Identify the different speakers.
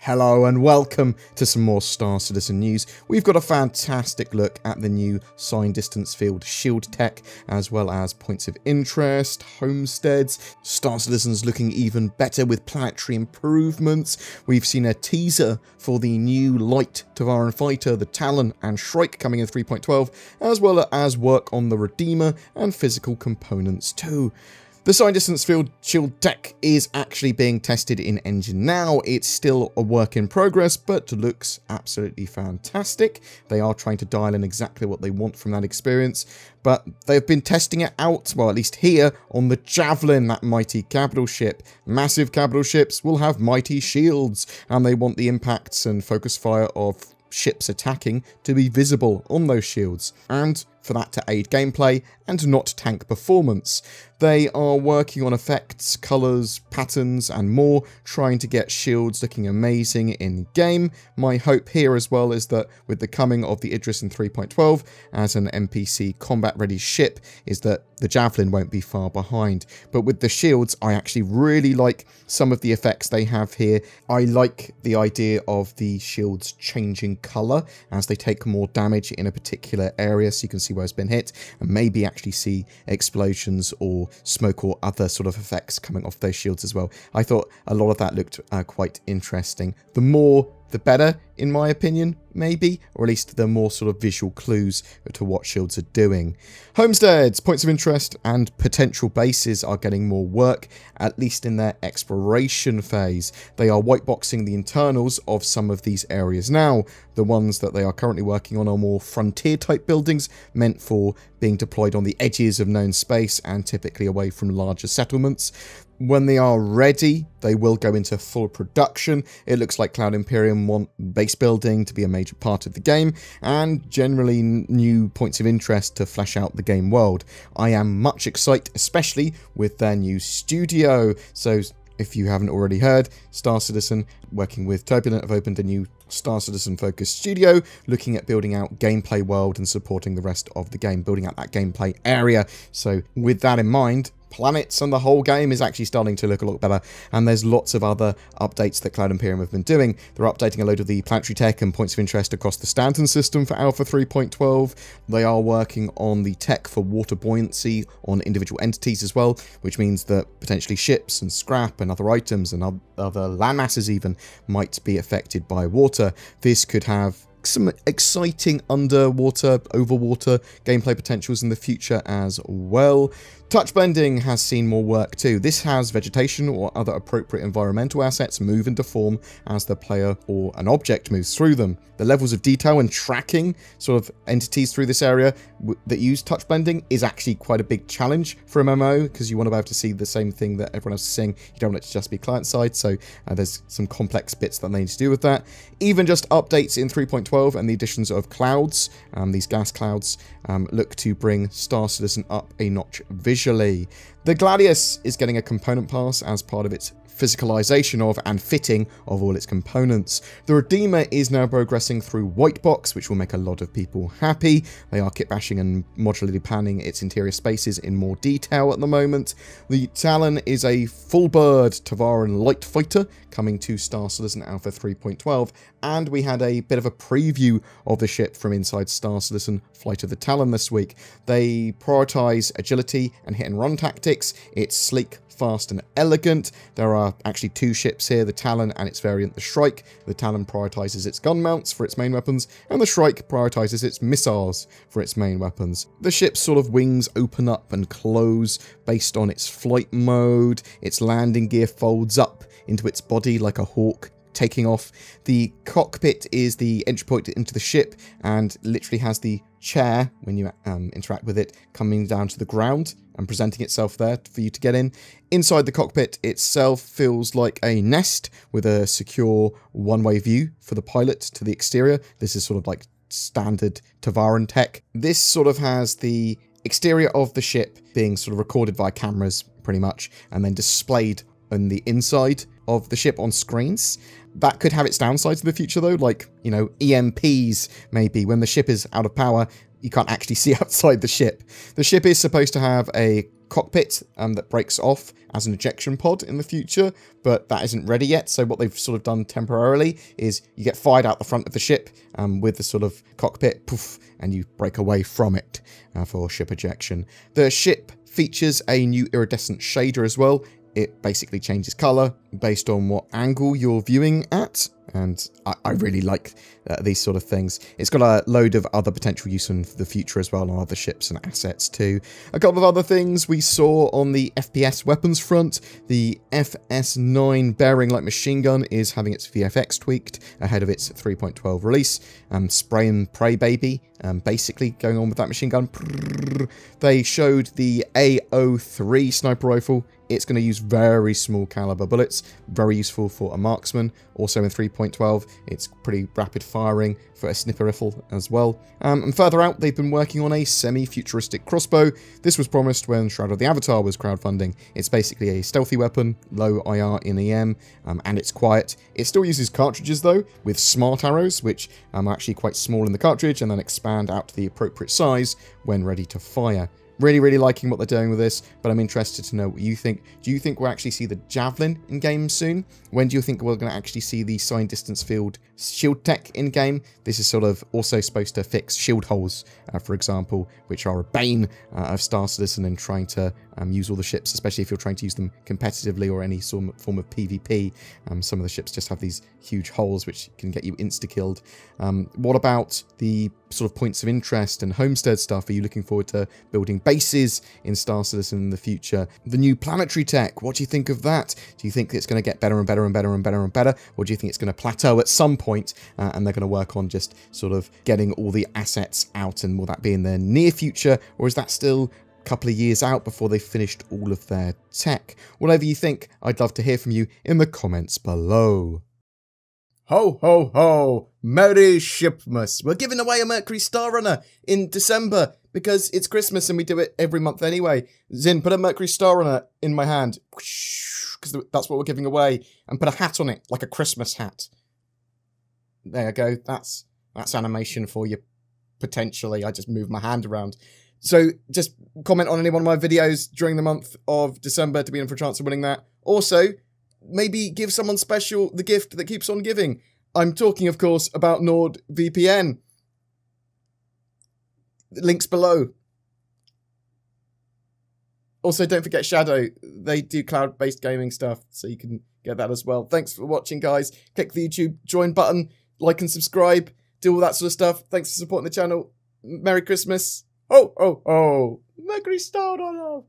Speaker 1: Hello and welcome to some more Star Citizen news. We've got a fantastic look at the new sign distance field shield tech, as well as points of interest, homesteads, Star Citizen's looking even better with planetary improvements. We've seen a teaser for the new light Tavaran fighter, the Talon and Shrike, coming in 3.12, as well as work on the Redeemer and physical components too. The sign distance field shield tech is actually being tested in engine now. It's still a work in progress, but looks absolutely fantastic. They are trying to dial in exactly what they want from that experience, but they've been testing it out, well, at least here, on the Javelin, that mighty capital ship. Massive capital ships will have mighty shields, and they want the impacts and focus fire of ships attacking to be visible on those shields, and for that to aid gameplay and not tank performance. They are working on effects, colours, patterns and more, trying to get shields looking amazing in game. My hope here as well is that with the coming of the Idris in 3.12 as an NPC combat ready ship, is that the Javelin won't be far behind. But with the shields, I actually really like some of the effects they have here. I like the idea of the shields changing colour as they take more damage in a particular area, so you can see where it's been hit, and maybe actually see explosions or smoke or other sort of effects coming off those shields as well. I thought a lot of that looked quite interesting. The more the better, in my opinion, maybe, or at least the more sort of visual clues to what shields are doing. Homesteads, points of interest and potential bases are getting more work, at least in their exploration phase. They are whiteboxing the internals of some of these areas now. The ones that they are currently working on are more frontier type buildings, meant for being deployed on the edges of known space and typically away from larger settlements. When they are ready, they will go into full production. It looks like Cloud Imperium want base building to be a major part of the game, and generally new points of interest to flesh out the game world. I am much excited, especially with their new studio. So if you haven't already heard, Star Citizen, working with Turbulent, have opened a new Star Citizen focused studio, looking at building out gameplay world and supporting the rest of the game, building out that gameplay area. So with that in mind, planets and the whole game is actually starting to look a lot better, and there's lots of other updates that Cloud Imperium have been doing. They're updating a load of the planetary tech and points of interest across the Stanton system for Alpha 3.12. They are working on the tech for water buoyancy on individual entities as well, which means that potentially ships and scrap and other items and other landmasses even might be affected by water. This could have some exciting underwater, overwater gameplay potentials in the future as well. Touch blending has seen more work too. This has vegetation or other appropriate environmental assets move into form as the player or an object moves through them. The levels of detail and tracking sort of entities through this area that use touch blending is actually quite a big challenge for a MMO, because you want to be able to see the same thing that everyone else is seeing. You don't want it to just be client side, so there's some complex bits that they need to do with that. Even just updates in 3.12 and the additions of clouds, these gas clouds, look to bring Star Citizen up a notch visually. The Gladius is getting a component pass as part of its physicalization of and fitting of all its components. The Redeemer is now progressing through white box, which will make a lot of people happy. They are kit bashing and modularly planning its interior spaces in more detail at the moment. The Talon is a full bird Tavaran light fighter coming to Star Citizen Alpha 3.12, and we had a bit of a preview of the ship from inside Star Citizen Flight of the Talon this week. They prioritize agility and hit and run tactics. It's sleek, fast and elegant. There are actually two ships here, the Talon and its variant, the Shrike. The Talon prioritizes its gun mounts for its main weapons, and the Shrike prioritizes its missiles for its main weapons. The ship's sort of wings open up and close based on its flight mode. Its landing gear folds up into its body like a hawk taking off. The cockpit is the entry point into the ship and literally has the chair, when you interact with it, coming down to the ground and presenting itself there for you to get in. Inside the cockpit itself feels like a nest with a secure one-way view for the pilot to the exterior. This is sort of like standard Tavaran tech. This sort of has the exterior of the ship being sort of recorded via cameras pretty much, and then displayed on the inside of the ship on screens. That could have its downsides in the future though, like, you know, EMPs maybe. When the ship is out of power, you can't actually see outside the ship. The ship is supposed to have a cockpit that breaks off as an ejection pod in the future, but that isn't ready yet. So what they've sort of done temporarily is you get fired out the front of the ship with the sort of cockpit, poof, and you break away from it for ship ejection. The ship features a new iridescent shader as well. It basically changes colour based on what angle you're viewing at, and I really like these sort of things. It's got a load of other potential use in the future as well on other ships and assets too. A couple of other things we saw on the FPS weapons front. The FS9 bearing light machine gun is having its VFX tweaked ahead of its 3.12 release. Spray and pray baby, basically going on with that machine gun. They showed the AO3 sniper rifle. It's going to use very small caliber bullets, very useful for a marksman. Also in 3.12, it's pretty rapid firing for a sniper rifle as well. And further out, they've been working on a semi-futuristic crossbow. This was promised when Shroud of the Avatar was crowdfunding. It's basically a stealthy weapon, low IR in EM, and it's quiet. It still uses cartridges though, with smart arrows, which are actually quite small in the cartridge and then expand out to the appropriate size when ready to fire. Really liking what they're doing with this, but I'm interested to know what you think. Do you think we'll actually see the Javelin in-game soon? When do you think we're going to actually see the Sign Distance Field shield tech in-game? This is sort of also supposed to fix shield holes, for example, which are a bane of Star Citizen and trying to use all the ships, especially if you're trying to use them competitively or any form of PvP. Some of the ships just have these huge holes which can get you insta-killed. What about the sort of points of interest and homestead stuff? Are you looking forward to building bases in Star Citizen in the future? The new planetary tech, what do you think of that? Do you think it's going to get better and better and better and better and better? Or do you think it's going to plateau at some point and they're going to work on just sort of getting all the assets out, and will that be in the near future, or is that still a couple of years out before they've finished all of their tech? Whatever you think, I'd love to hear from you in the comments below. Ho, ho, ho! Merry Shipmas! We're giving away a Mercury Star Runner in December because it's Christmas and we do it every month anyway. Zin, put a Mercury Star Runner in my hand, because that's what we're giving away, and put a hat on it, like a Christmas hat. There you go. That's animation for you, potentially. I just moved my hand around. So just comment on any one of my videos during the month of December to be in for a chance of winning that. Also, maybe give someone special the gift that keeps on giving. I'm talking, of course, about NordVPN. Links below. Also, don't forget Shadow. They do cloud-based gaming stuff, so you can get that as well. Thanks for watching, guys. Click the YouTube join button, like and subscribe, do all that sort of stuff. Thanks for supporting the channel. Merry Christmas. Oh, oh, oh. Mercury Star Runner.